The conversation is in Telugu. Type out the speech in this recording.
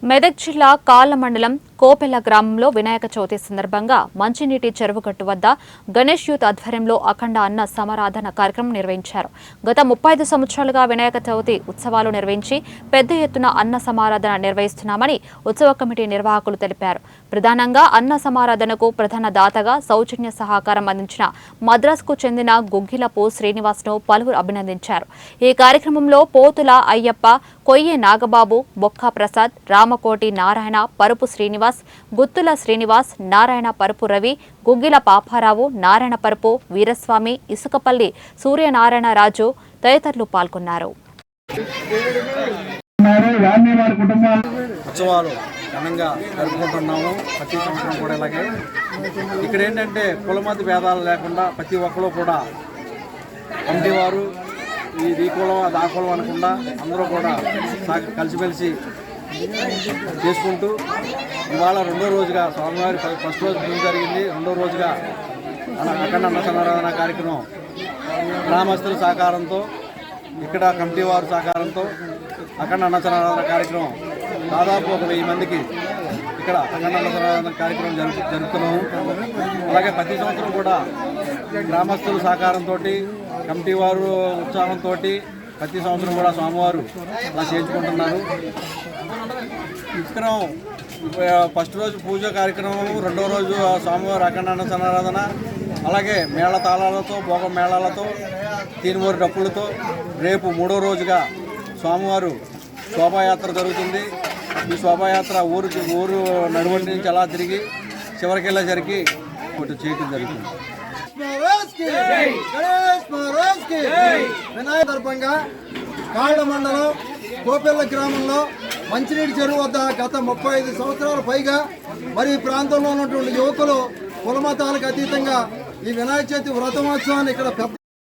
మెదక్ జిల్లా కాళ్ల మండలం కోపెల్ల గ్రామంలో వినాయక చవితి సందర్భంగా మంచినీటి చెరువుగట్టు వద్ద గణేష్ యూత్ ఆధ్వర్యంలో అఖండ అన్న సమారాధన కార్యక్రమం నిర్వహించారు. గత 35 సంవత్సరాలుగా వినాయక చవితి ఉత్సవాలు నిర్వహించి పెద్ద ఎత్తున అన్న సమారాధన నిర్వహిస్తున్నామని ఉత్సవ కమిటీ నిర్వాహకులు తెలిపారు. ప్రధానంగా అన్న సమారాధనకు ప్రధాన దాతగా సౌజన్య సహకారం అందించిన మద్రాసుకు చెందిన గుగ్గిలపు శ్రీనివాస్ను పలువురు అభినందించారు. ఈ కార్యక్రమంలో పోతుల అయ్యప్ప, కొయ్యే నాగబాబు, బొక్క ప్రసాద్, రామకోటి నారాయణ, పరుపు శ్రీనివాస్, గుత్తుల శ్రీనివాస్, నారాయణ పరుపు రవి, గుగ్గిల పాపారావు, నారాయణ పరుపు వీరస్వామి, ఇసుకపల్లి సూర్యనారాయణరాజు తదితరులు పాల్గొన్నారు. ఉత్సవాలు ఘనంగా జరుపుకుంటున్నాము. ప్రతి సంవత్సరం కూడా ఇలాగే ఇక్కడ ఏంటంటే కులమత భేదాలు లేకుండా ప్రతి ఒక్కరు కూడా కమిటీ వారు ఈ కులం అది ఆ కులం అనకుండా అందరూ కూడా కలిసిమెలిసి చేసుకుంటూ ఇవాళ రెండో రోజుగా స్వామివారి ఫస్ట్ రోజు పూజ జరిగింది. రెండో రోజుగా అఖండ అన్న సమారాధన కార్యక్రమం గ్రామస్తుల సహకారంతో ఇక్కడ కమిటీ వారి సహకారంతో అఖండ అన్న సమారాధన కార్యక్రమం దాదాపు 1000 మందికి ఇక్కడ అఖండ అన్న సమారాధన కార్యక్రమం జరుపుతున్నాము. అలాగే ప్రతి సంవత్సరం కూడా గ్రామస్తుల సహకారంతో కమిటీ వారు ఉత్సాహంతో ప్రతి సంవత్సరం కూడా స్వామివారు అలా చేయించుకుంటున్నారు. విగ్రహం ఫస్ట్ రోజు పూజ కార్యక్రమం, రెండో రోజు స్వామివారి అఖండ అన్న సమారాధన, అలాగే మేళ తాళాలతో భోగ మేళాలతో తీనుమూరి డప్పులతో రేపు మూడో రోజుగా స్వామివారు శోభాయాత్ర జరుగుతుంది. ఈ శోభాయాత్ర ఊరు నడువంటి నుంచి అలా తిరిగి చివరికి వెళ్ళేసరికి ఒకటి చేయటం జరుగుతుంది. సందర్భంగా కాళ్ల మండలం కోపెల్ల గ్రామంలో మంచినీటి చెరువు వద్ద గత 35 సంవత్సరాల పైగా మరి ఈ ప్రాంతంలో ఉన్నటువంటి యువకులు కులమతాలకు అతీతంగా ఈ వినాయక చవితి వ్రతమోత్సవాన్ని ఇక్కడ పెద్ద